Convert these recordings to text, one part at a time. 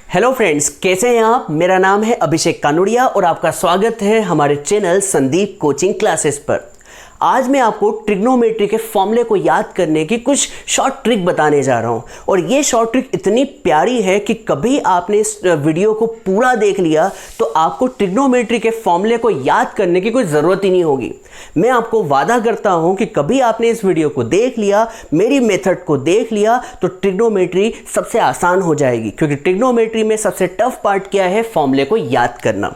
Hello friends, कैसे हैं आप। मेरा नाम है अभिषेक कानुड़िया और आपका स्वागत है हमारे चैनल संदीप कोचिंग क्लासेस पर। आज मैं आपको ट्रिग्नोमेट्री के फॉर्मूले को याद करने की कुछ शॉर्ट ट्रिक बताने जा रहा हूं और ये शॉर्ट ट्रिक इतनी प्यारी है कि कभी आपने इस वीडियो को पूरा देख लिया तो आपको ट्रिग्नोमेट्री के फॉर्मूले को याद करने की कोई ज़रूरत ही नहीं होगी। मैं आपको वादा करता हूं कि कभी आपने इस वीडियो को देख लिया, मेरी मेथड को देख लिया, तो ट्रिग्नोमेट्री सबसे आसान हो जाएगी, क्योंकि ट्रिग्नोमेट्री में सबसे टफ पार्ट क्या है, फॉर्मूले को याद करना।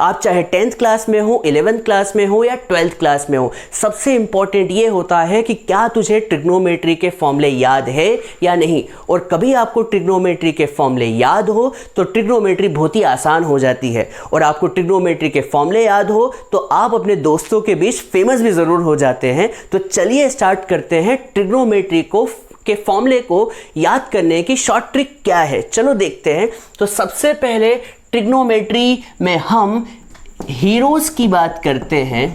आप चाहे 10th क्लास में हो, 11th क्लास में हो या 12th क्लास में हो, सबसे इंपॉर्टेंट ये होता है कि क्या तुझे ट्रिग्नोमेट्री के फॉर्मूले याद है या नहीं। और कभी आपको ट्रिग्नोमेट्री के फॉर्मूले याद हो तो ट्रिग्नोमेट्री बहुत ही आसान हो जाती है, और आपको ट्रिग्नोमेट्री के फॉर्मूले याद हो तो आप अपने दोस्तों के बीच फेमस भी ज़रूर हो जाते हैं। तो चलिए स्टार्ट करते हैं ट्रिग्नोमेट्री के फॉर्मूले को याद करने की शॉर्ट ट्रिक क्या है, चलो देखते हैं। तो सबसे पहले ट्रिग्नोमेट्री में हम हीरोज की बात करते हैं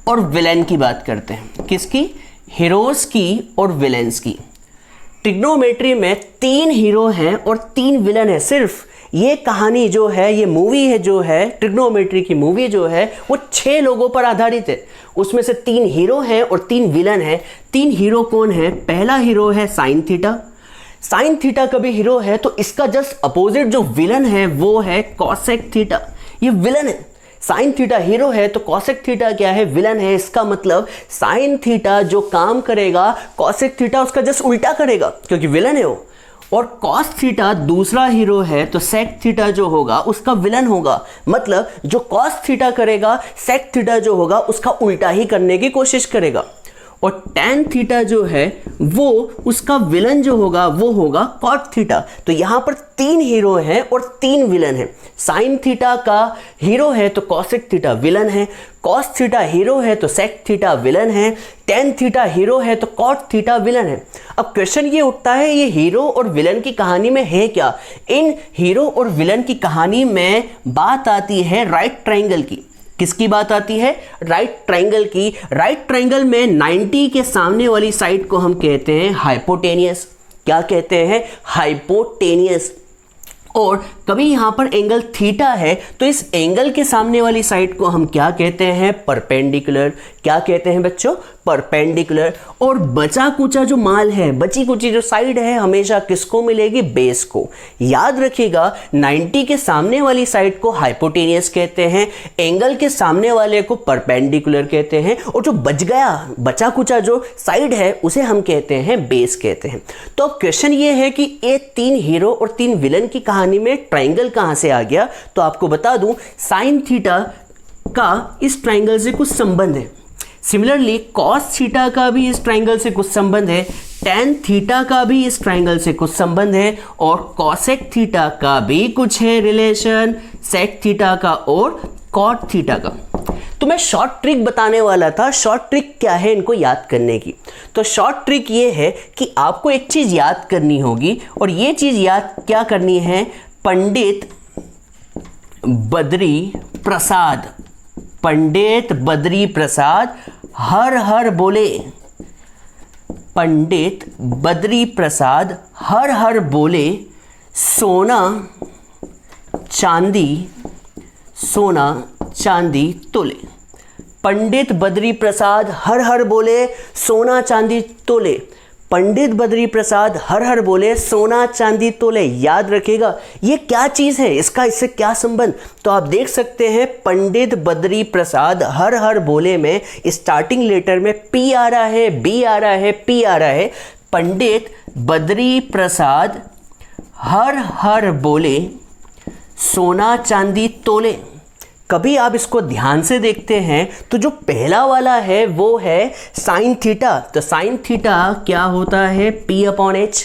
और विलेन की बात करते हैं। किसकी? हीरोज की और विलेन्स की। ट्रिग्नोमेट्री में 3 हीरो हैं और 3 विलन है। सिर्फ ये कहानी जो है, ये मूवी है जो है, ट्रिग्नोमेट्री की मूवी जो है, वो 6 लोगों पर आधारित है। उसमें से 3 हीरो हैं और 3 विलन हैं। 3 हीरो कौन है? पहला हीरो है साइन थीटा। साइन थीटा का भी हीरो है, तो इसका जस्ट अपोजिट जो विलन है वो है कॉसेक थीटा। ये विलन है, साइन थीटा हीरो है तो कॉसेक थीटा क्या है? विलन है। इसका मतलब साइन थीटा जो काम करेगा कॉसेक थीटा उसका जस्ट उल्टा करेगा, क्योंकि विलन है वो। और कॉस थीटा दूसरा हीरो है तो सेक थीटा जो होगा उसका विलन होगा। मतलब जो कॉस थीटा करेगा, सेक थीटा जो होगा उसका उल्टा ही करने की कोशिश करेगा। और टैन थीटा जो है वो उसका विलन जो होगा वो होगा कॉट थीटा। तो यहाँ पर 3 हीरो हैं और 3 विलन हैं। साइन थीटा का हीरो है तो कॉसेक थीटा विलन है, कॉस थीटा हीरो है तो सेक थीटा विलन है, टैन थीटा हीरो है तो कॉट थीटा विलन है। अब क्वेश्चन ये उठता है, ये हीरो और विलन की कहानी में है क्या? इन हीरो और विलन की कहानी में बात आती है राइट ट्रायंगल की। किसकी बात आती है? राइट ट्रायंगल की। राइट ट्रायंगल में 90 के सामने वाली साइड को हम कहते हैं हाइपोटेनियस। क्या कहते हैं? हाइपोटेनियस। और कभी यहां पर एंगल थीटा है तो इस एंगल के सामने वाली साइड को हम क्या कहते हैं? परपेंडिकुलर। क्या कहते हैं बच्चों? परपेंडिकुलर। और बचा कुचा जो माल है, बची कुची जो साइड है, हमेशा किसको मिलेगी? बेस को। याद रखिएगा, 90 के सामने वाली साइड को हाइपोटेनियस कहते हैं, एंगल के सामने वाले को परपेंडिकुलर कहते हैं, और जो बच गया बचा कुचा जो साइड है उसे हम कहते हैं बेस कहते हैं। तो अब क्वेश्चन ये है कि ये 3 हीरो और 3 विलन की कहानी में ट्रायंगल कहां से आ गया? तो आपको बता दूं, साइन थीटा का इस ट्रायंगल से कुछ संबंध है। सिमिलरली कॉस थीटा का भी इस ट्रायंगल से कुछ संबंध है, टैन थीटा का भी इस ट्रायंगल से कुछ संबंध है, और कॉसेक थीटा का भी कुछ है रिलेशन, सेक थीटा का और कॉट थीटा का। तो मैं शॉर्ट ट्रिक बताने वाला था। शॉर्ट ट्रिक क्या है इनको याद करने की? तो शॉर्ट ट्रिक ये है कि आपको एक चीज याद करनी होगी, और ये चीज याद क्या करनी है? पंडित बद्री प्रसाद। पंडित बद्री प्रसाद हर हर बोले। पंडित बद्री प्रसाद हर हर बोले, सोना चांदी तोले। पंडित बद्री प्रसाद हर हर बोले, सोना चांदी तोले। पंडित बद्री प्रसाद हर हर बोले, सोना चांदी तोले। याद रखिएगा ये क्या चीज़ है, इसका इससे क्या संबंध? तो आप देख सकते हैं पंडित बद्री प्रसाद हर हर बोले में स्टार्टिंग लेटर में पी आ रहा है, बी आ रहा है, पी आ रहा है। पंडित बद्री प्रसाद हर हर बोले, सोना चांदी तोले। कभी आप इसको ध्यान से देखते हैं तो जो पहला वाला है वो है साइन थीटा। तो साइन थीटा क्या होता है? P/H।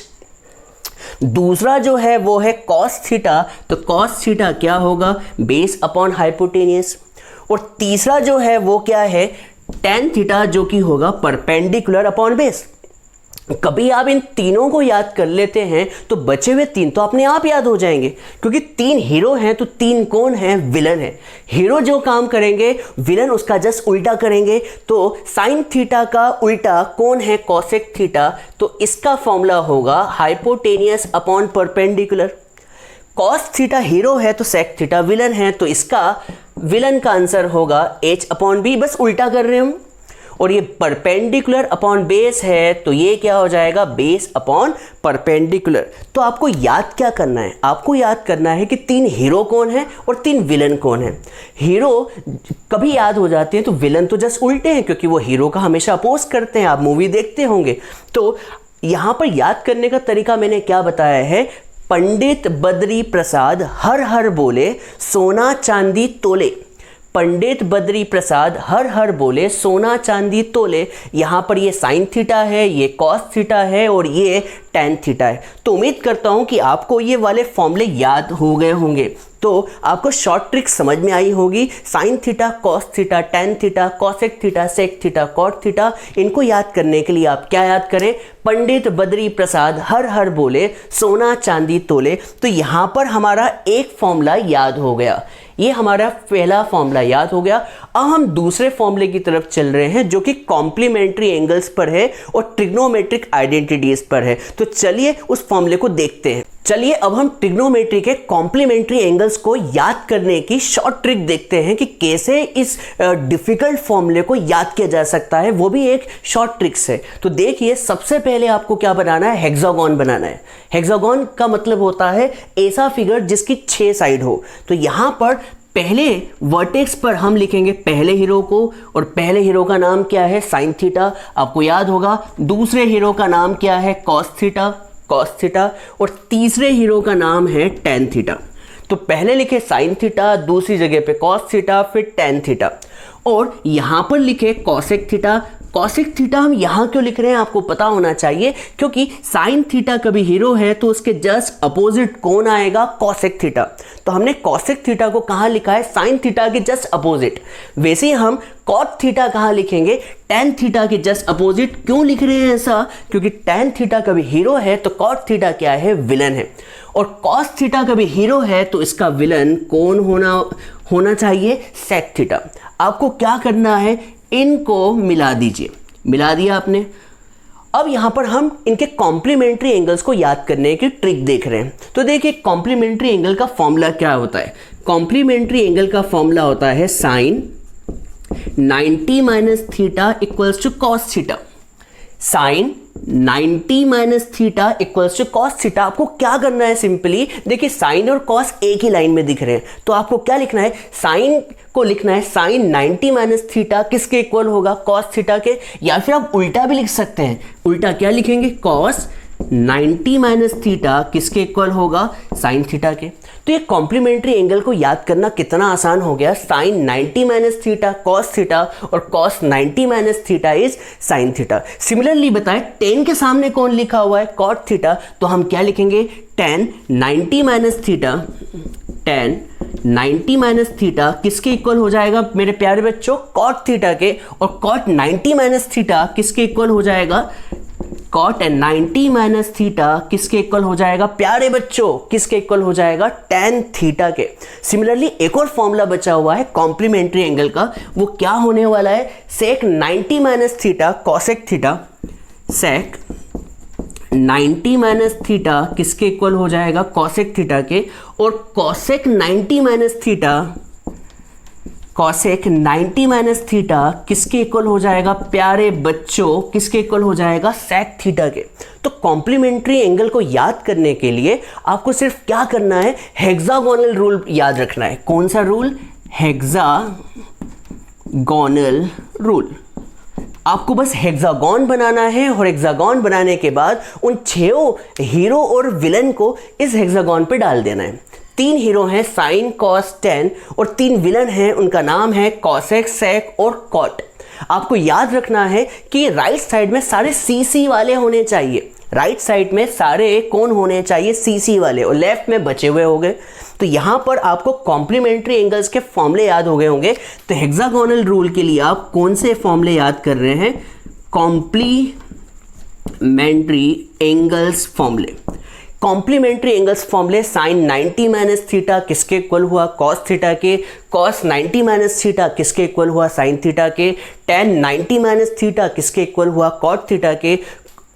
दूसरा जो है वो है कॉस थीटा। तो कॉस थीटा क्या होगा? Base upon hypotenuse. और तीसरा जो है वो क्या है? टैन थीटा, जो कि होगा परपेंडिकुलर अपॉन बेस। कभी आप इन तीनों को याद कर लेते हैं तो बचे हुए 3 तो अपने आप याद हो जाएंगे, क्योंकि 3 हीरो हैं तो 3 कौन है? विलन है। हीरो जो काम करेंगे विलन उसका जस्ट उल्टा करेंगे। तो साइन थीटा का उल्टा कौन है? Cosec theta. तो इसका फॉर्मूला होगा hypotenuse upon perpendicular. Cos theta hero है तो सेक थीटा विलन है, तो इसका विलन का आंसर होगा h/b, बस उल्टा कर रहे हैं हम। और ये परपेंडिकुलर अपॉन बेस है तो ये क्या हो जाएगा, बेस अपॉन परपेंडिकुलर। तो आपको याद क्या करना है, आपको याद करना है कि 3 हीरो कौन है और 3 विलन कौन है। हीरो कभी याद हो जाते हैं तो विलन तो जस्ट उल्टे हैं, क्योंकि वो हीरो का हमेशा अपोज करते हैं, आप मूवी देखते होंगे। तो यहाँ पर याद करने का तरीका मैंने क्या बताया है, पंडित बद्री प्रसाद हर हर बोले सोना चांदी तोले। पंडित बद्री प्रसाद हर हर बोले सोना चांदी तोले। यहाँ पर ये साइन थीटा है, ये कॉस थीटा है और ये टैन थीटा है। तो उम्मीद करता हूँ कि आपको ये वाले फॉर्मूले याद हो गए होंगे। तो आपको शॉर्ट ट्रिक समझ में आई होगी। Sine theta, cos theta, tan theta, cosec theta, sec theta, cot theta, इनको याद करने के लिए आप क्या याद करें, पंडित बद्री प्रसाद हर हर बोले सोना चांदी तोले। तो यहाँ पर हमारा एक फॉर्मूला याद हो गया, ये हमारा पहला फॉर्मूला याद हो गया। अब हम दूसरे फॉर्मूले की तरफ चल रहे हैं जो कि कॉम्प्लीमेंट्री एंगल्स पर है और ट्रिग्नोमेट्रिक आइडेंटिटीज पर है। तो चलिए उस फॉर्मूले को देखते हैं। चलिए अब हम ट्रिग्नोमेट्री के कॉम्प्लीमेंट्री एंगल्स को याद करने की शॉर्ट ट्रिक देखते हैं कि कैसे इस डिफिकल्ट फॉर्मूले को याद किया जा सकता है, वो भी एक शॉर्ट ट्रिक से। तो देखिए, सबसे पहले आपको क्या बनाना है, हेक्सागोन बनाना है। हेक्सागोन का मतलब होता है ऐसा फिगर जिसकी 6 साइड हो। तो यहां पर पहले वर्टेक्स पर हम लिखेंगे पहले हीरो को, और पहले हीरो का नाम क्या है, साइन थीटा, आपको याद होगा। दूसरे हीरो का नाम क्या है, कॉस थीटा, कॉस थीटा, और तीसरे हीरो का नाम है टैन थीटा। तो पहले लिखे साइन थीटा, दूसरी जगह पे कॉस थीटा, फिर टैन थीटा, और यहां पर लिखे कॉसेक थीटा। कॉसेक थीटा हम यहाँ क्यों लिख रहे हैं आपको पता होना चाहिए, क्योंकि साइन थीटा कभी हीरो है तो उसके जस्ट अपोजिट कौन आएगा, कॉसेक थीटा। तो हमने कॉसेक थीटा को कहाँ लिखा है, साइन थीटा के जस्ट अपोजिट। वैसे ही हम कॉट थीटा कहाँ लिखेंगे, टैन थीटा के जस्ट अपोजिट। क्यों लिख रहे हैं ऐसा, क्योंकि टैन थीटा कभी हीरो है तो कॉट थीटा क्या है, विलन है। और कॉस थीटा कभी हीरो है तो इसका विलन कौन होना चाहिए, सेक थीटा। आपको क्या करना है, इनको मिला दीजिए, मिला दिया आपने। अब यहां पर हम इनके कॉम्प्लीमेंट्री एंगल्स को याद करने की ट्रिक देख रहे हैं। तो देखिए, कॉम्प्लीमेंट्री एंगल का फॉर्मूला क्या होता है, कॉम्प्लीमेंट्री एंगल का फॉर्मूला होता है sine 90 minus theta equals to cos theta. Sine 90 minus theta equals to cos theta. आपको क्या करना है, सिंपली देखिए, साइन और कॉस एक ही लाइन में दिख रहे हैं, तो आपको क्या लिखना है, साइन को लिखना है साइन 90 माइनस थीटा किसके इक्वल होगा, कॉस थीटा के। या फिर आप उल्टा भी लिख सकते हैं, उल्टा क्या लिखेंगे, कॉस 90 माइनस थीटा किसके इक्वल होगा, साइन थीटा के। तो ये कॉम्प्लीमेंट्री एंगल को याद करना कितना आसान हो गया, sine 90 minus theta cos theta और cos 90 minus theta is sine theta. Similarly बताएं, टेन के सामने कौन लिखा हुआ है, कॉट थीटा, तो हम क्या लिखेंगे, ten 90 minus theta, ten 90 minus theta किसके इक्वल हो जाएगा मेरे प्यारे बच्चों, कॉट थीटा के। और कॉट 90 माइनस थीटा किसके इक्वल हो जाएगा, कॉट 90 माइनस थीटा किसके इक्वल हो जाएगा प्यारे बच्चों, किसके इक्वल हो जाएगा, टैन थीटा के। सिमिलरली एक और फॉर्मूला बचा हुआ है कॉम्प्लीमेंट्री एंगल का, वो क्या होने वाला है, सेक 90 माइनस थीटा कॉसेक थीटा, सेक 90 माइनस थीटा किसके इक्वल हो जाएगा, कॉसेक थीटा के। और cosec 90 minus theta, cosec 90 minus theta किसके इक्वल हो जाएगा प्यारे बच्चों, किसके इक्वल हो जाएगा, सेक थीटा के। तो कॉम्प्लीमेंट्री एंगल को याद करने के लिए आपको सिर्फ क्या करना है, हेक्सागोनल रूल याद रखना है। कौन सा रूल, हेक्सागोनल रूल। आपको बस हेक्सागोन बनाना है और हेक्सागोन बनाने के बाद उन 6 हीरो और विलन को इस हेक्सागोन पे डाल देना है। 3 हीरो हैं, साइन कॉस टैन, और 3 विलन हैं, उनका नाम है कॉसेक, सेक और कॉट। आपको याद रखना है कि राइट साइड में सारे सी वाले होने चाहिए, राइट साइड में सारे कौन होने चाहिए, सी वाले, और लेफ्ट में बचे हुए हो गए। तो यहां पर आपको कॉम्प्लीमेंट्री एंगल्स के फॉर्मूले याद हो गए होंगे। तो हेक्सागोनल रूल के लिए आप कौन से फॉर्मूले याद कर रहे हैं, कॉम्प्लीमेंट्री एंगल्स फॉर्मूले। कॉम्प्लीमेंट्री एंगल्स फॉर्मूले, साइन 90 माइनस थीटा किसके इक्वल हुआ, कॉस थीटा के। कॉस 90 माइनस थीटा किसके इक्वल हुआ, साइन थीटा के। टैन 90 माइनस थीटा किसके इक्वल हुआ, कॉट थीटा के।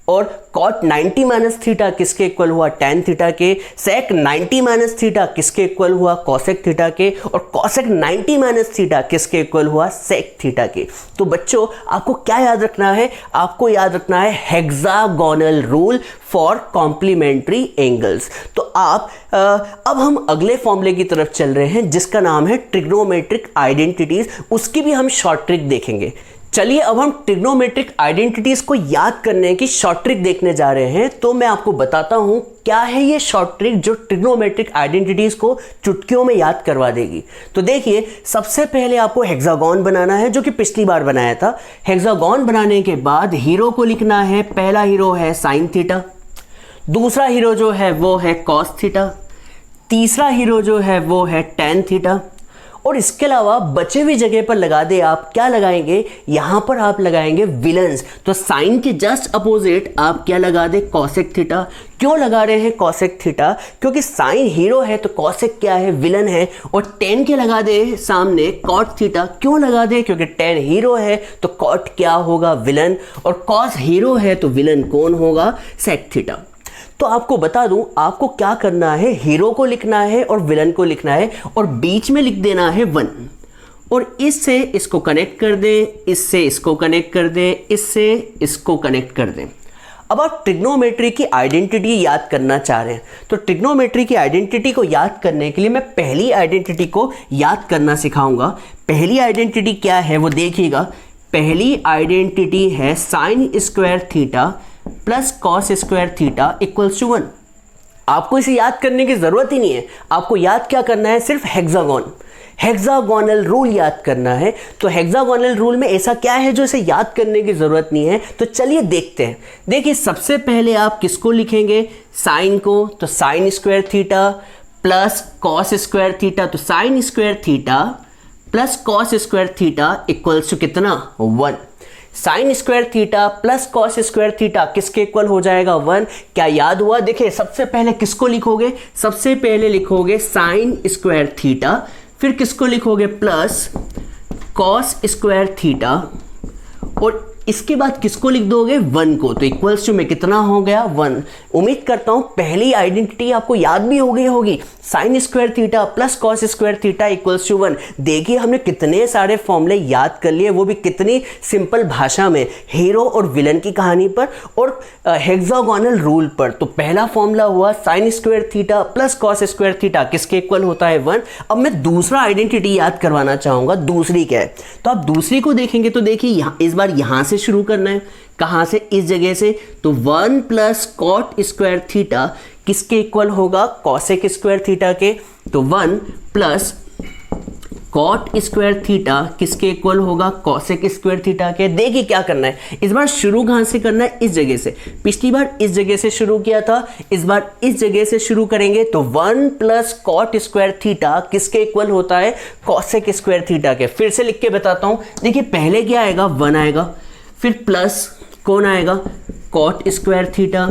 और cot 90 माइनस थीटा किसके इक्वल हुआ tan थीटा के, sec 90 माइनस थीटा किसके इक्वल हुआ cosec थीटा के, और cosec 90 माइनस थीटा किसके इक्वल हुआ sec थीटा के। तो बच्चों आपको क्या याद रखना है, आपको याद रखना है hexagonal rule for complementary angles. तो अब हम अगले फॉर्मूले की तरफ चल रहे हैं जिसका नाम है ट्रिग्नोमेट्रिक आइडेंटिटीज, उसकी भी हम शॉर्ट ट्रिक देखेंगे। चलिए अब हम ट्रिग्नोमेट्रिक आइडेंटिटीज को याद करने की शॉर्ट ट्रिक देखने जा रहे हैं। तो मैं आपको बताता हूं क्या है ये शॉर्ट ट्रिक जो ट्रिग्नोमेट्रिक आइडेंटिटीज को चुटकियों में याद करवा देगी। तो देखिए सबसे पहले आपको हेक्सागोन बनाना है जो कि पिछली बार बनाया था। हेक्सागोन बनाने के बाद हीरो को लिखना है, पहला हीरो है साइन थीटा, दूसरा हीरो जो है वो है कॉस थीटा, तीसरा हीरो जो है वो है टैन थीटा, और इसके अलावा बचे हुई जगह पर लगा दे आप क्या लगाएंगे, यहां पर आप लगाएंगे विलन्स। तो साइन के जस्ट अपोजिट आप क्या लगा दे, कॉसेक थीटा। क्यों लगा रहे हैं कॉसेक थीटा, क्योंकि साइन हीरो है तो कॉसेक क्या है, विलन है। और टेन के लगा दे सामने कॉट थीटा। क्यों लगा दे, क्योंकि टेन हीरो है तो कॉट क्या होगा, विलन, और कॉस हीरो है तो विलन कौन होगा, सेक थीटा। तो आपको बता दूं आपको क्या करना है, हीरो को लिखना है और विलन को लिखना है और बीच में लिख देना है 1, और इससे इसको कनेक्ट कर दें, इससे इसको कनेक्ट कर दें, इससे इसको कनेक्ट कर दें। अब आप ट्रिग्नोमेट्री की आइडेंटिटी याद करना चाह रहे हैं, तो ट्रिग्नोमेट्री की आइडेंटिटी को याद करने के लिए मैं पहली आइडेंटिटी को याद करना सिखाऊंगा। पहली आइडेंटिटी क्या है वो देखिएगा। पहली आइडेंटिटी है sine square theta plus cos square theta equals to 1। आपको इसे याद करने की जरूरत ही नहीं है, आपको याद क्या करना है, सिर्फ हेक्सागोनल रूल याद करना है। तो हेक्सागोनल रूल में ऐसा क्या है जो इसे याद करने की जरूरत नहीं है, तो चलिए देखते हैं। देखिए सबसे पहले आप किसको लिखेंगे, साइन को, तो sine square theta plus cos square theta, तो sine square theta plus cos square theta equals to कितना, 1। Sine square theta plus cos square theta किसके इक्वल हो जाएगा, 1। क्या याद हुआ, देखिए सबसे पहले किसको लिखोगे, सबसे पहले लिखोगे साइन स्क्वायर थीटा, फिर किसको लिखोगे प्लस कॉस स्क्वायर थीटा, और इसके बाद किसको लिख दोगे, 1 को। तो इक्वल्स टू में कितना हो गया, 1। उम्मीद करता हूं पहली आइडेंटिटी आपको याद भी हो गई होगी, sine square theta plus cos square theta equals to 1। देखिए हमने कितने सारे फॉर्मूले याद कर लिए, वो भी कितनी सिंपल भाषा में, हीरो और विलन की कहानी पर और हेक्सागोनल रूल पर। तो पहला फॉर्मूला हुआ sign square theta plus cos square theta किसके इक्वल होता है, 1। अब मैं दूसरा आइडेंटिटी याद करवाना चाहूंगा, दूसरी क्या है। तो आप दूसरी को देखेंगे तो देखिए इस बार यहां से शुरू करना है, कहां से, इस जगह से। तो 1 प्लस कॉट स्क्वायर थीटा किसके इक्वल होगा, कॉसेक स्क्वायर थीटा के। तो 1 प्लस कॉट स्क्वायर थीटा किसके इक्वल होगा, कॉसेक स्क्वायर थीटा के। देखिए क्या करना है, इस बार शुरू कहां से करना है, इस जगह से। पिछली बार इस जगह से शुरू किया था, इस बार इस जगह से शुरू करेंगे। तो 1 प्लस कॉट स्क्वायर थीटा किसके इक्वल होता है, कॉसेक स्क्वायर थीटा के। फिर से लिख के बताता हूं, देखिए पहले क्या आएगा, 1 आएगा, फिर प्लस कौन आएगा, कॉट स्क्वायर थीटा,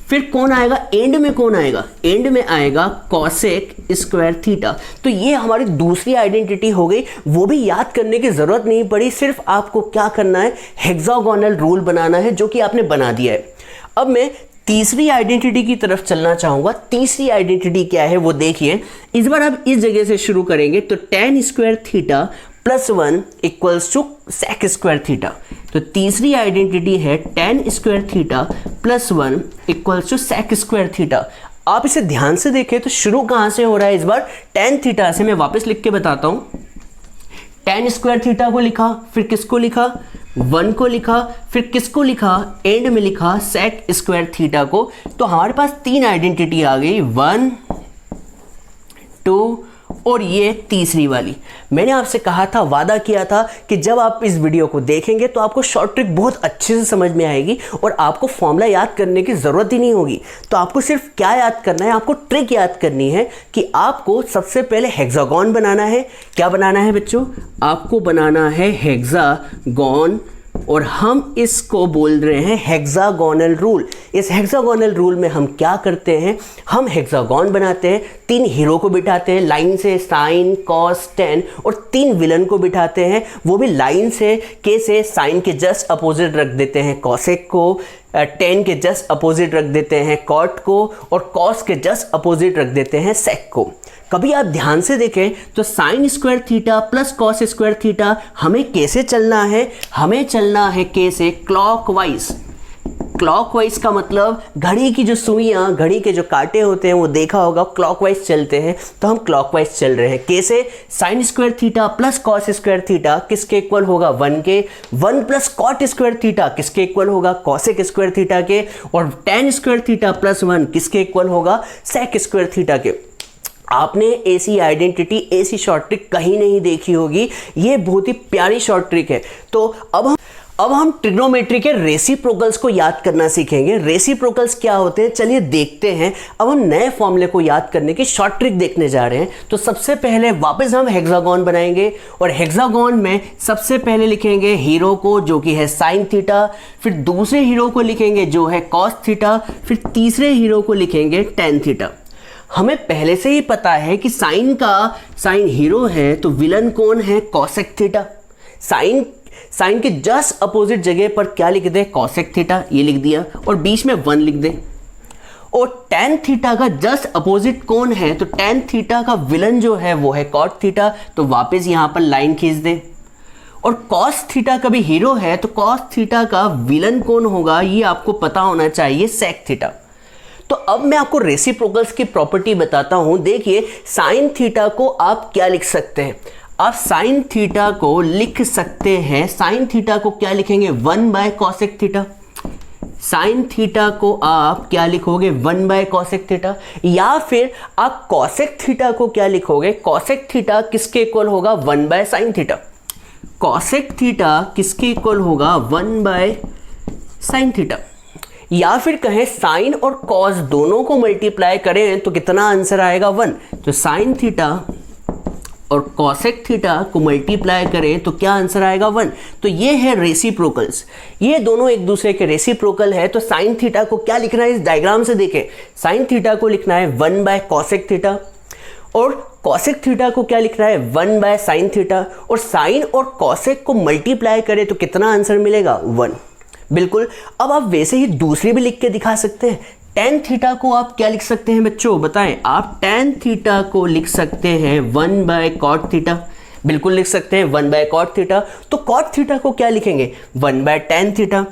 फिर कौन आएगा, एंड में कौन आएगा, एंड में आएगा कॉसेक स्क्वायर थीटा। तो ये हमारी दूसरी आइडेंटिटी हो गई, वो भी याद करने की जरूरत नहीं पड़ी, सिर्फ आपको क्या करना है, हेक्सागोनल रूल बनाना है, जो कि आपने बना दिया है। अब मैं तीसरी आइडेंटिटी की तरफ चलना चाहूंगा। तीसरी आइडेंटिटी क्या है वो देखिए, इस बार आप इस जगह से शुरू करेंगे। तो tan square theta plus 1 equals to sec square theta. तो तीसरी आइडेंटिटी है tan square theta plus 1 equals to sec square theta. आप इसे ध्यान से देखें तो शुरू कहां से हो रहा है, इस बार tan थीटा से। मैं वापस लिख के बताता हूं, tan स्क्वायर थीटा को लिखा, फिर किसको लिखा, 1 को लिखा, फिर किसको लिखा, एंड में लिखा सेक स्क्वायर थीटा को। तो हमारे पास 3 आइडेंटिटी आ गई, 1, 2 और ये तीसरी वाली। मैंने आपसे कहा था, वादा किया था कि जब आप इस वीडियो को देखेंगे तो आपको शॉर्ट ट्रिक बहुत अच्छे से समझ में आएगी और आपको फॉर्मूला याद करने की ज़रूरत ही नहीं होगी। तो आपको सिर्फ क्या याद करना है, आपको ट्रिक याद करनी है कि आपको सबसे पहले हेक्सागोन बनाना है। क्या बनाना है बच्चों, आपको बनाना है हेक्सागोन, और हम इसको बोल रहे हैं हेक्सागोनल रूल। इस हेक्सागोनल रूल में हम क्या करते हैं, हम हेक्सागोन बनाते हैं, 3 हीरो को बिठाते हैं लाइन से, साइन, कॉस, टैन, और 3 विलन को बिठाते हैं, वो भी लाइन से, के से, साइन के जस्ट अपोजिट रख देते हैं कॉसेक को, टेन के जस्ट अपोजिट रख देते हैं कॉट को और कॉस के जस्ट अपोजिट रख देते हैं सेक को। कभी आप ध्यान से देखें तो sine square theta plus cos square theta हमें कैसे चलना है, हमें चलना है कैसे, क्लॉकवाइज। क्लॉकवाइज का मतलब घड़ी की जो सुइयां, घड़ी के जो कांटे होते हैं वो देखा होगा क्लॉकवाइज चलते हैं, तो हम क्लॉकवाइज चल रहे हैं। कैसे, sign square theta plus cos square theta किसके इक्वल होगा, 1 के। 1 प्लस कॉट स्क्वायर थीटा किसके इक्वल होगा, कॉसेक स्क्वायर थीटा के। और टेन स्क्वायर थीटा प्लस 1 किसके इक्वल होगा, सेक स्क्वायर थीटा के। आपने ऐसी आइडेंटिटी, ऐसी शॉर्ट ट्रिक कहीं नहीं देखी होगी, ये बहुत ही प्यारी शॉर्ट ट्रिक है। तो अब हम ट्रिग्नोमेट्री के रेसिप्रोकल्स को याद करना सीखेंगे। रेसिप्रोकल्स क्या होते हैं, चलिए देखते हैं। अब हम नए फॉर्मूले को याद करने की शॉर्ट ट्रिक देखने जा रहे हैं। तो सबसे पहले वापस हम हेक्सागोन बनाएंगे और हेक्सागोन में सबसे पहले लिखेंगे हीरो को जो कि है साइन थीटा, फिर दूसरे हीरो को लिखेंगे जो है कॉस थीटा, फिर तीसरे हीरो को लिखेंगे टेन थीटा। हमें पहले से ही पता है कि साइन हीरो है तो विलन कौन है, कॉसेक थीटा। साइन के जस्ट अपोजिट जगह पर क्या लिख दे, कॉसेक थीटा, ये लिख दिया और बीच में 1 लिख दे। और टेन थीटा का जस्ट अपोजिट कौन है, तो टेन थीटा का विलन जो है वो है कॉट थीटा, तो वापस यहां पर लाइन खींच दे। और कॉस थीटा का भी हीरो है तो कॉस थीटा का विलन कौन होगा, ये आपको पता होना चाहिए, सेक थीटा। तो अब मैं आपको रेसिप्रोकल्स की प्रॉपर्टी बताता हूं। देखिए साइन थीटा को आप क्या लिख सकते हैं, आप साइन थीटा को लिख सकते हैं, साइन थीटा को क्या लिखेंगे, 1 bye cosec theta. Sine theta को आप क्या लिखोगे, 1 बाय कॉसेक थीटा। या फिर आप कॉसेक थीटा को क्या लिखोगे, कॉसेक थीटा किसके इक्वल होगा, 1 by sine theta. Cosec theta किसके इक्वल होगा, 1 बाय साइन थीटा। या फिर कहें साइन और कॉस दोनों को मल्टीप्लाई करें तो कितना आंसर आएगा, 1। तो साइन थीटा और कॉसेक थीटा को मल्टीप्लाई करें तो क्या आंसर आएगा, 1। तो ये है रेसिप्रोकल्स, ये दोनों एक दूसरे के रेसिप्रोकल है। तो साइन थीटा को क्या लिखना है, इस डायग्राम से देखें, साइन थीटा को लिखना है 1 बाय कॉसेक थीटा और कॉसेक थीटा को क्या लिखना है, 1 बाय साइन थीटा। और साइन और कॉसेक को मल्टीप्लाई करें तो कितना आंसर मिलेगा, 1। बिल्कुल। अब आप वैसे ही दूसरी भी लिख के दिखा सकते हैं। टेन थीटा को आप क्या लिख सकते हैं बच्चों, बताएं। आप टेन थीटा को लिख सकते हैं 1 बाय कॉट थीटा, बिल्कुल लिख सकते हैं 1 बाय कॉट थीटा। तो कॉट थीटा को क्या लिखेंगे, 1 by tan theta.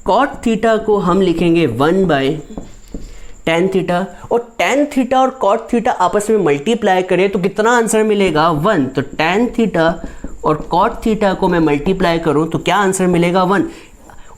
Cot theta को हम लिखेंगे 1 बाय टेन थीटा। और टेन थीटा और कॉट थीटा आपस में मल्टीप्लाई करें तो कितना आंसर मिलेगा, 1। तो टेन थीटा और कॉट थीटा को मैं मल्टीप्लाई करूं तो क्या आंसर मिलेगा, 1।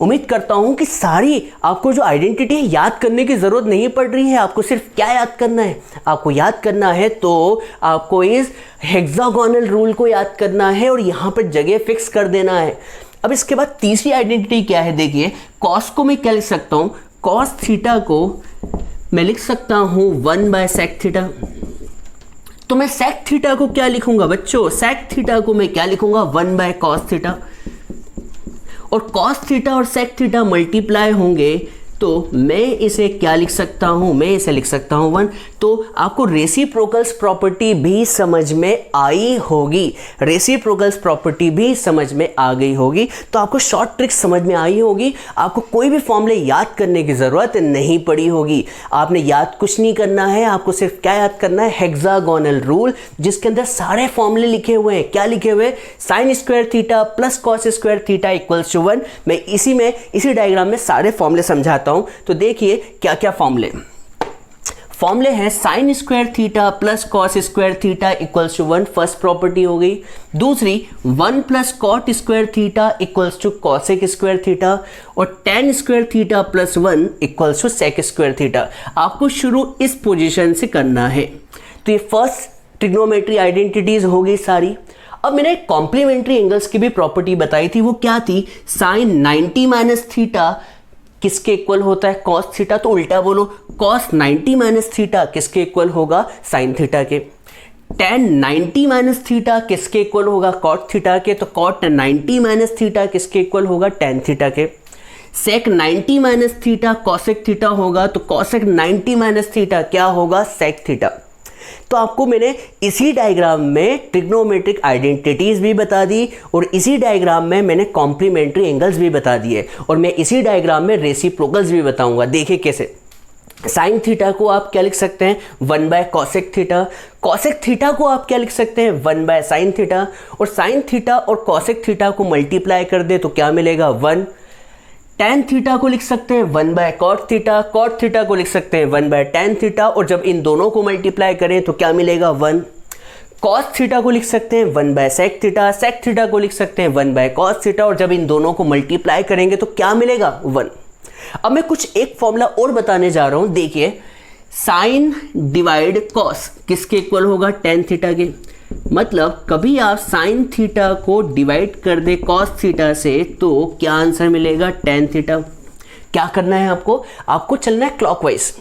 उम्मीद करता हूं कि सारी आपको जो आइडेंटिटी है याद करने की ज़रूरत नहीं पड़ रही है। आपको सिर्फ क्या याद करना है, आपको याद करना है तो आपको इस हेक्सागोनल रूल को याद करना है और यहाँ पर जगह फिक्स कर देना है। अब इसके बाद तीसरी आइडेंटिटी क्या है, देखिए कॉस को मैं क्या लिख सकता हूँ, कॉस थीटा को मैं लिख सकता हूँ 1 बाय सेक थीटा। तो मैं सेक थीटा को क्या लिखूंगा बच्चों, सेक थीटा को मैं क्या लिखूंगा, 1 बाय कॉस थीटा। और कॉस थीटा और सेक थीटा मल्टीप्लाई होंगे तो मैं इसे क्या लिख सकता हूं, मैं इसे लिख सकता हूं 1। तो आपको रेसिप्रोकल्स प्रॉपर्टी भी समझ में आई होगी, रेसिप्रोकल्स प्रॉपर्टी भी समझ में आ गई होगी। तो आपको शॉर्ट ट्रिक समझ में आई होगी, आपको कोई भी फॉर्मूले याद करने की ज़रूरत नहीं पड़ी होगी। आपने याद कुछ नहीं करना है, आपको सिर्फ क्या याद करना है, हेक्सागोनल रूल, जिसके अंदर सारे फॉर्मूले लिखे हुए हैं। क्या लिखे हुए, sine square theta plus cos square theta equals to 1। मैं इसी डायग्राम में सारे फॉर्मूले समझाता हूं। तो देखिए क्या क्या फॉर्मूले हैं, sine square theta plus cos square theta equals to 1, first property हो गई। दूसरी 1 plus cot square theta equals to cosec square theta और tan square theta plus 1 equals to sec square theta. आपको शुरू इस पोजीशन से करना है। तो ये फर्स्ट ट्रिग्नोमेट्री आइडेंटिटीज हो गई सारी। अब मैंने कॉम्प्लीमेंट्री एंगल्स की भी प्रॉपर्टी बताई थी, वो क्या थी, साइन 90 माइनस थीटा किसके इक्वल होता है, कॉस थीटा। तो उल्टा बोलो, कॉस 90 माइनस थीटा किसके इक्वल होगा, साइन थीटा के। टेन 90 माइनस थीटा किसके इक्वल होगा, कॉट थीटा के। तो कॉट 90 माइनस थीटा किसके इक्वल होगा, टेन थीटा के। सेक 90 माइनस थीटा कॉसेक थीटा होगा, तो कॉसेक 90 माइनस थीटा क्या होगा, सेक थीटा। तो आपको मैंने इसी डायग्राम में ट्रिग्नोमेट्रिक आइडेंटिटीज़ भी बता दी और इसी डायग्राम में मैंने कॉम्प्लीमेंट्री एंगल्स भी बता दिए और मैं इसी डायग्राम में रेसिप्रोकल्स भी बताऊंगा। देखिए कैसे। साइन थीटा को आप क्या लिख सकते हैं, 1 bye cosec theta. Cosec theta को आप क्या लिख सकते हैं, 1 बाय साइन थीटा। और साइन थीटा और कॉसेक थीटा को मल्टीप्लाई कर दे तो क्या मिलेगा, 1। टैन थीटा को लिख सकते हैं 1 by cot theta. Cot theta को लिख सकते हैं 1 बाय टैन थीटा और जब इन दोनों को मल्टीप्लाई करें तो क्या मिलेगा, 1। कॉस थीटा को लिख सकते हैं 1 by sec theta. Sec theta को लिख सकते हैं 1 बाय कॉस थीटा और जब इन दोनों को मल्टीप्लाई करेंगे तो क्या मिलेगा, 1। अब मैं कुछ एक फॉर्मूला और बताने जा रहा हूं। देखिए, साइन डिवाइड कॉस किसके इक्वल होगा, टैन थीटा के। मतलब कभी आप साइन थीटा को डिवाइड कर दे कॉस थीटा से तो क्या आंसर मिलेगा, टैन थीटा। क्या करना है आपको चलना है क्लॉकवाइज।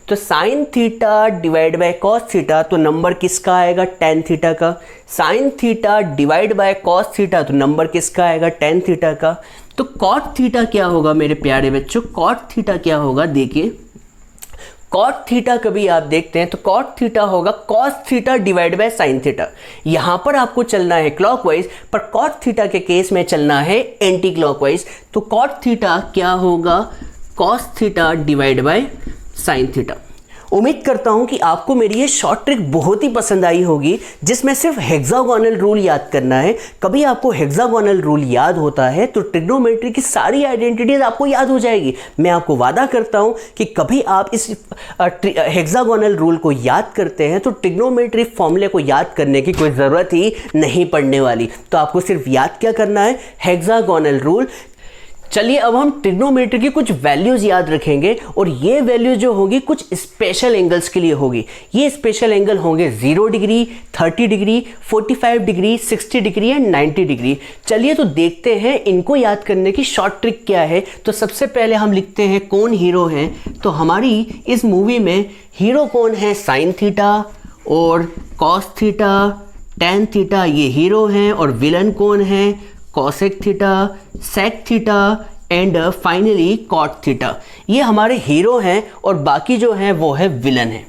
तो sine theta divide by cos theta तो नंबर किसका आएगा, टैन थीटा का। Sine theta divide by cos theta तो नंबर किसका आएगा, टैन थीटा का। तो कॉट थीटा क्या होगा मेरे प्यारे बच्चों, कॉट थीटा क्या होगा, देखिए कॉट थीटा कभी आप देखते हैं तो कॉट थीटा होगा cos theta divide by sine theta. यहां पर आपको चलना है क्लॉकवाइज, पर कॉट थीटा के केस में चलना है एंटी क्लॉकवाइज। तो कॉट थीटा क्या होगा, cos theta divide by sine theta. उम्मीद करता हूं कि आपको मेरी ये शॉर्ट ट्रिक बहुत ही पसंद आई होगी, जिसमें सिर्फ हेक्सागोनल रूल याद करना है। कभी आपको हेक्सागोनल रूल याद होता है तो ट्रिग्नोमेट्री की सारी आइडेंटिटीज आपको याद हो जाएगी। मैं आपको वादा करता हूं कि कभी आप इस हेक्सागोनल रूल को याद करते हैं तो ट्रिग्नोमेट्री फॉर्मूले को याद करने की कोई ज़रूरत ही नहीं पड़ने वाली। तो आपको सिर्फ याद क्या करना है, हेक्सागोनल रूल। चलिए अब हम ट्रिग्नोमेट्री की कुछ वैल्यूज याद रखेंगे और ये वैल्यूज जो होगी कुछ स्पेशल एंगल्स के लिए होगी। ये स्पेशल एंगल होंगे 0 degree, 30 degree, 45 degree, 60 degree and 90 degree. चलिए तो देखते हैं इनको याद करने की शॉर्ट ट्रिक क्या है। तो सबसे पहले हम लिखते हैं कौन हीरो हैं। तो हमारी इस मूवी में हीरो कौन है, साइन थीटा और कॉस थीटा, टैन थीटा ये हीरो हैं और विलन कौन है, cosec theta, sec theta and finally cot theta. ये हमारे हीरो हैं और बाकी जो हैं वो है विलन है।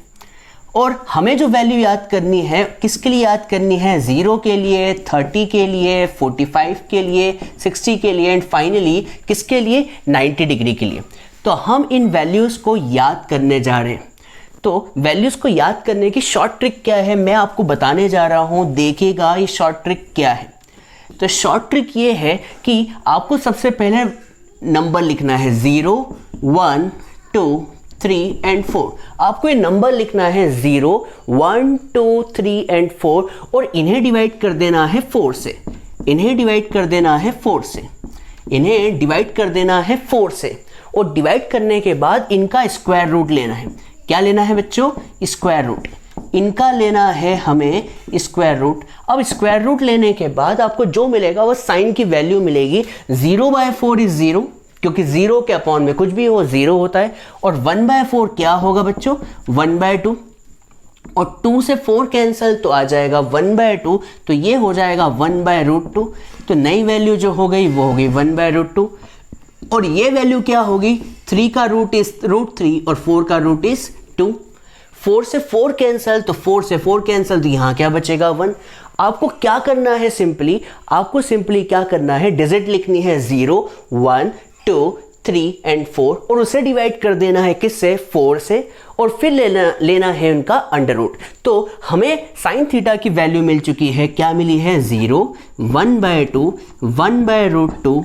और हमें जो वैल्यू याद करनी है किसके लिए याद करनी है, 0 के लिए, 30 के लिए, 45 के लिए, 60 के लिए एंड फाइनली किसके लिए, 90 डिग्री के लिए। तो हम इन वैल्यूज़ को याद करने जा रहे हैं। तो वैल्यूज़ को याद करने की शॉर्ट ट्रिक क्या है मैं आपको बताने जा रहा हूँ। देखिएगा ये शॉर्ट ट्रिक क्या है। तो शॉर्ट ट्रिक ये है कि आपको सबसे पहले नंबर लिखना है 0, 1, 2, 3 एंड 4। आपको ये नंबर लिखना है 0, 1, 2, 3 एंड 4 और इन्हें डिवाइड कर देना है 4 से। इन्हें डिवाइड कर देना है 4 से। इन्हें डिवाइड कर देना है 4 से और डिवाइड करने के बाद इनका स्क्वायर रूट लेना है। क्या लेना है बच्चों, स्क्वायर रूट। इनका लेना है हमें स्क्वायर रूट। अब स्क्वायर रूट लेने के बाद आपको जो मिलेगा वो साइन की वैल्यू मिलेगी। 0/4 इज 0 क्योंकि 0 के अपॉन में कुछ भी हो 0 होता है। और 1/4 क्या होगा बच्चों, 1/2 और 2 से 4 कैंसिल तो आ जाएगा 1/2। तो ये हो जाएगा 1/√2। तो नई वैल्यू जो हो गई वो होगी 1/√2 और ये वैल्यू क्या होगी, 3 का रूट इज √3 और 4 का रूट इज 2। 4 से 4 कैंसिल तो 4 से 4 कैंसिल तो यहाँ क्या बचेगा 1। आपको क्या करना है, आपको सिंपली क्या करना है, डिजिट लिखनी है 0, 1, 2, 3 एंड 4 और उसे डिवाइड कर देना है किससे, 4 से और फिर लेना है उनका अंडर रूट। तो हमें साइन थीटा की वैल्यू मिल चुकी है, क्या मिली है 0, 1/2, 1/√2,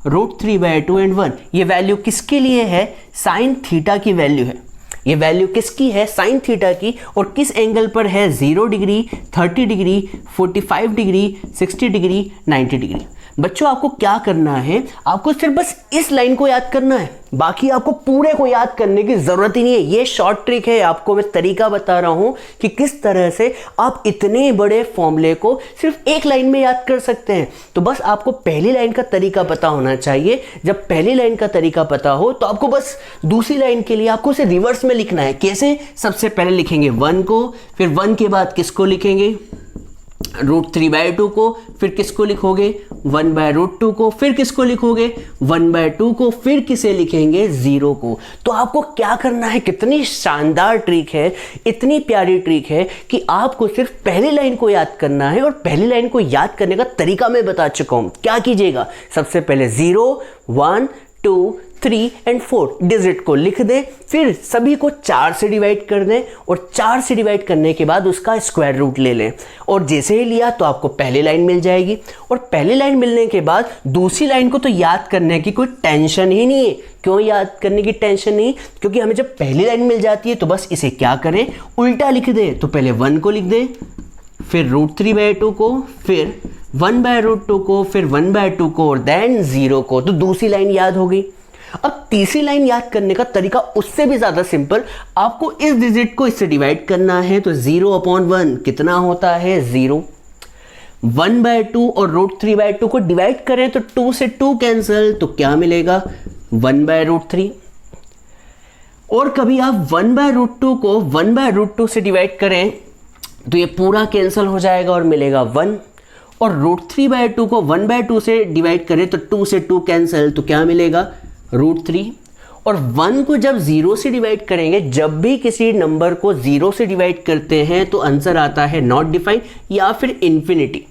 √3/2 एंड 1। ये वैल्यू किसके लिए है, साइन थीटा की वैल्यू है। ये वैल्यू किसकी है, साइन थीटा की। और किस एंगल पर है, 0 degree, 30 degree, 45 degree, 60 degree, 90 degree. बच्चों आपको क्या करना है, आपको सिर्फ बस इस लाइन को याद करना है, बाकी आपको पूरे को याद करने की जरूरत ही नहीं है। ये शॉर्ट ट्रिक है, आपको मैं तरीका बता रहा हूं कि किस तरह से आप इतने बड़े फॉर्मूले को सिर्फ एक लाइन में याद कर सकते हैं। तो बस आपको पहली लाइन का तरीका पता होना चाहिए। जब पहली लाइन का तरीका पता हो तो आपको बस दूसरी लाइन के लिए आपको उसे रिवर्स में लिखना है। कैसे, सबसे पहले लिखेंगे 1 को, फिर 1 के बाद किसको लिखेंगे, √3/2 को, फिर किसको लिखोगे 1/√2 को, फिर किसको लिखोगे 1/2 को, फिर किसे लिखेंगे 0 को। तो आपको क्या करना है, कितनी शानदार ट्रिक है, इतनी प्यारी ट्रिक है कि आपको सिर्फ पहली लाइन को याद करना है। और पहली लाइन को याद करने का तरीका मैं बता चुका हूं। क्या कीजिएगा, सबसे पहले 0 1 2 3 एंड 4 डिजिट को लिख दें, फिर सभी को 4 से डिवाइड कर दें और 4 से डिवाइड करने के बाद उसका स्क्वायर रूट ले लें। और जैसे ही लिया तो आपको पहली लाइन मिल जाएगी। और पहली लाइन मिलने के बाद दूसरी लाइन को तो याद करने की कोई टेंशन ही नहीं है। क्यों याद करने की टेंशन नहीं, क्योंकि हमें जब पहली लाइन मिल जाती है तो बस इसे क्या करें, उल्टा लिख दें। तो पहले 1 को लिख दें, फिर √3/2 को, फिर 1/√2 को, फिर 1/2 को और देन 0 को। तो दूसरी लाइन याद हो गई। अब तीसरी लाइन याद करने का तरीका उससे भी ज्यादा सिंपल, आपको इस डिजिट को इससे डिवाइड करना है। तो 0/1 कितना होता है 0। 1/2 और √3/2 को डिवाइड करें तो 2 से 2 कैंसिल, तो क्या मिलेगा 1/√3। और कभी आप 1/√2 को 1/√2 से डिवाइड करें तो ये पूरा कैंसिल हो जाएगा और मिलेगा 1। और √3/2 को 1/2 से डिवाइड करें तो 2 से 2 कैंसिल, तो क्या मिलेगा √3। और 1 को जब 0 से डिवाइड करेंगे, जब भी किसी नंबर को 0 से डिवाइड करते हैं तो आंसर आता है नॉट डिफाइन या फिर इन्फिनिटी।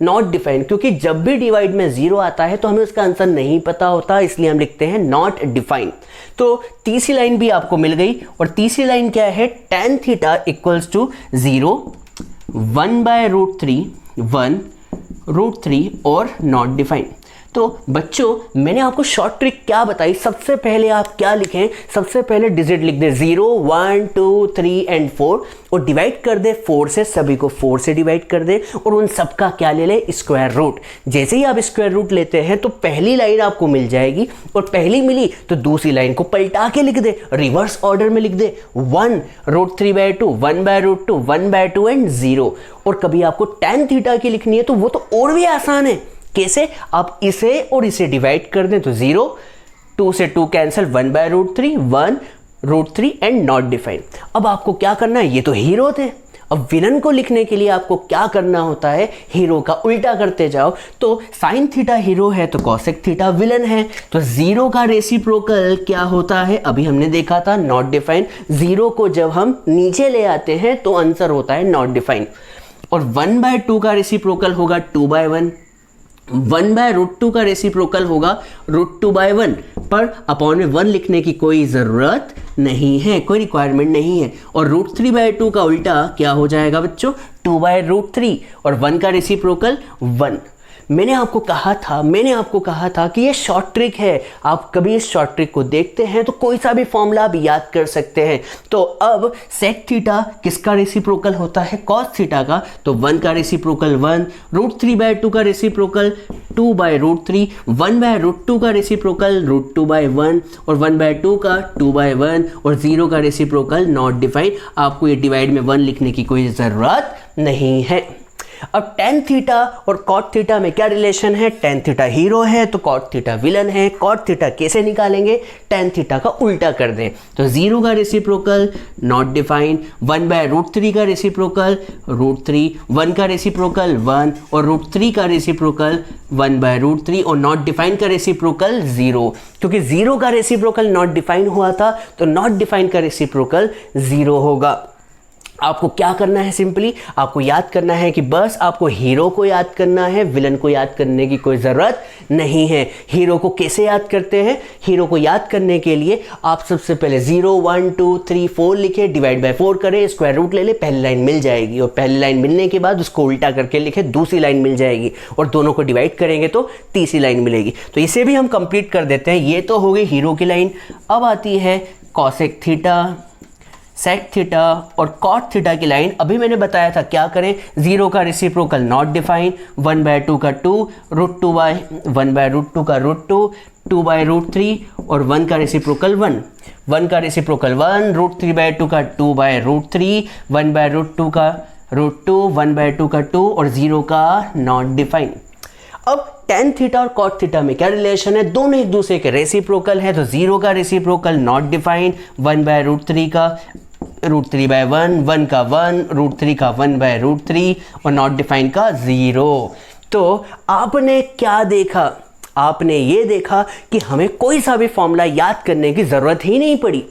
नॉट डिफाइन, क्योंकि जब भी डिवाइड में 0 आता है तो हमें उसका आंसर नहीं पता होता, इसलिए हम लिखते हैं नॉट डिफाइन। तो तीसरी लाइन भी आपको मिल गई। और तीसरी लाइन क्या है, tan θ = 0 1/√3 1√3 और नॉट डिफाइन। तो बच्चों मैंने आपको शॉर्ट ट्रिक क्या बताई, सबसे पहले आप क्या लिखें, सबसे पहले डिजिट लिख दे 0 1 2 3 एंड 4 और डिवाइड कर दे 4 से, सभी को 4 से डिवाइड कर दे और उन सबका क्या ले ले, स्क्वायर रूट। जैसे ही आप स्क्वायर रूट लेते हैं तो पहली लाइन आपको मिल जाएगी और पहली मिली तो दूसरी लाइन को पलटा के लिख दे, रिवर्स ऑर्डर में लिख दे 1√3/2 1/√2 1/2 एंड 0। और कभी आपको tan θ की लिखनी है तो वो तो और भी आसान है। कैसे, आप इसे और इसे डिवाइड कर दें तो 0 2 से 2 कैंसिल 1/√3 1√3 एंड नॉट डिफाइन। अब आपको क्या करना है, ये तो हीरो थे। अब विलन को लिखने के लिए आपको क्या करना होता है, हीरो का उल्टा करते जाओ। तो sin θ हीरो है तो cosec θ विलन है। तो 0 का रेसिप्रोकल क्या होता है, अभी हमने देखा था नॉट डिफाइन। 0 को जब हम नीचे ले आते हैं तो आंसर होता है नॉट डिफाइन। और 1/2 का रेसिप्रोकल होगा 2/1। 1/√2 का रेसिप्रोकल होगा √2/1, पर अपॉन में 1 लिखने की कोई ज़रूरत नहीं है, कोई रिक्वायरमेंट नहीं है। और √3/2 का उल्टा क्या हो जाएगा बच्चों, 2/√3 और 1 का रेसिप्रोकल 1। मैंने आपको कहा था कि ये शॉर्ट ट्रिक है। आप कभी इस शॉर्ट ट्रिक को देखते हैं तो कोई सा भी फॉर्मूला आप याद कर सकते हैं। तो अब sec θ किसका रेसिप्रोकल होता है, cos θ का। तो 1 का रेसिप्रोकल 1, √3/2 का रेसिप्रोकल 2/√3, 1/√2 का रेसिप्रोकल √2/1 और 1/2 का 2/1 और 0 का रेसिप्रोकल नॉट डिफाइन। आपको ये डिवाइड में 1 लिखने की कोई ज़रूरत नहीं है। अब tan θ और cot θ में क्या रिलेशन है, tan θ हीरो है तो cot θ विलन है। cot θ कैसे निकालेंगे, tan θ का उल्टा कर दें। तो 0 का रेसिप्रोकल नॉट डिफाइन, 1/√3 का रेसिप्रोकल √3, 1 का रेसिप्रोकल 1 और √3 का रेसिप्रोकल 1/√3 और नॉट डिफाइन का रेसिप्रोकल 0। क्योंकि 0 का रेसिप्रोकल नॉट डिफाइन हुआ था तो नॉट डिफाइन का रेसिप्रोकल 0 होगा। आपको क्या करना है, सिंपली आपको याद करना है कि बस आपको हीरो को याद करना है, विलन को याद करने की कोई ज़रूरत नहीं है। हीरो को कैसे याद करते हैं, हीरो को याद करने के लिए आप सबसे पहले 0 1 2 3 4 लिखे, डिवाइड बाय 4 करें, स्क्वायर रूट ले ले, पहली लाइन मिल जाएगी। और पहली लाइन मिलने के बाद उसको उल्टा करके लिखे, दूसरी लाइन मिल जाएगी और दोनों को डिवाइड करेंगे तो तीसरी लाइन मिलेगी। तो इसे भी हम कंप्लीट कर देते हैं। ये तो हो गई हीरो की लाइन। अब आती है cosec θ, sec θ और cot θ की लाइन। अभी मैंने बताया था क्या करें, 0 का रेसिप्रोकल नॉट डिफाइन, 1/2 का 2, √2 का √2, 2/√3 और 1 का रेसिप्रोकल 1, 1 का रेसिप्रोकल 1, √3/2 का 2/√3, 1/√2 का √2, 1/2 का 2 और 0 का नॉट डिफाइन। अब tan थीटा और cot थीटा में क्या रिलेशन है, दोनों एक दूसरे के रेसिप्रोकल है, तो 0 का रेसिप्रोकल नॉट डिफाइंड, 1/√3 का √3/1, 1 का 1, √3 का 1/√3 और नॉट डिफाइंड का 0। तो आपने क्या देखा, आपने ये देखा कि हमें कोई सा भी फॉर्मूला याद करने की ज़रूरत ही नहीं पड़ी,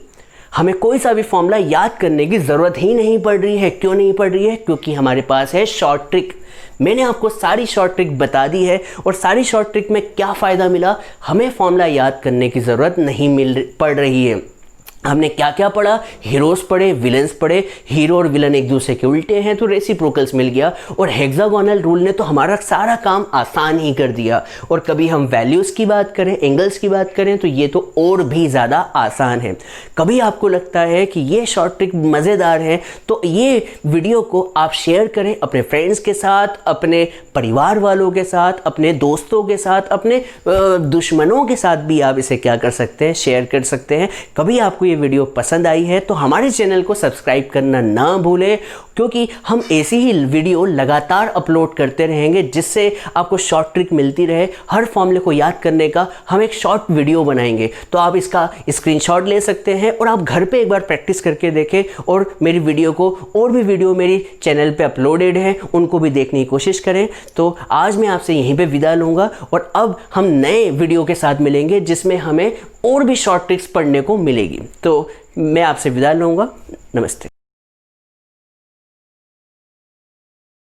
हमें कोई सा भी फॉर्मूला याद करने की ज़रूरत ही नहीं पड़ रही है। क्यों नहीं पड़ रही है? क्योंकि हमारे पास है शॉर्ट ट्रिक। मैंने आपको सारी शॉर्ट ट्रिक बता दी है और सारी शॉर्ट ट्रिक में क्या फ़ायदा मिला, हमें फॉर्मूला याद करने की ज़रूरत नहीं पड़ रही है। हमने क्या क्या पढ़ा, हीरोज पढ़े, विलन्स पढ़े, हीरो और विलन एक दूसरे के उल्टे हैं तो रेसिप्रोकल्स मिल गया, और हेक्सागोनल रूल ने तो हमारा सारा काम आसान ही कर दिया। और कभी हम वैल्यूज़ की बात करें, एंगल्स की बात करें तो ये तो और भी ज़्यादा आसान है। कभी आपको लगता है कि ये शॉर्ट ट्रिक मज़ेदार है तो ये वीडियो को आप शेयर करें अपने फ्रेंड्स के साथ, अपने परिवार वालों के साथ, अपने दोस्तों के साथ, अपने दुश्मनों के साथ भी आप इसे क्या कर सकते हैं, शेयर कर सकते हैं। कभी आपको वीडियो पसंद आई है तो हमारे चैनल को सब्सक्राइब करना ना भूलें, क्योंकि हम ऐसी ही वीडियो लगातार अपलोड करते रहेंगे जिससे आपको शॉर्ट ट्रिक मिलती रहे। हर फॉर्मूले को याद करने का हम एक शॉर्ट वीडियो बनाएंगे, तो आप इसका स्क्रीनशॉट ले सकते हैं और आप घर पे एक बार प्रैक्टिस करके देखें, और मेरी वीडियो को और भी वीडियो मेरी चैनल पे अपलोडेड है उनको भी देखने की कोशिश करें। तो आज मैं आपसे यहीं पे विदा लूँगा और अब हम नए वीडियो के साथ मिलेंगे जिसमें हमें और भी शॉर्ट ट्रिक्स पढ़ने को मिलेगी। तो मैं आपसे विदा लूँगा, नमस्ते।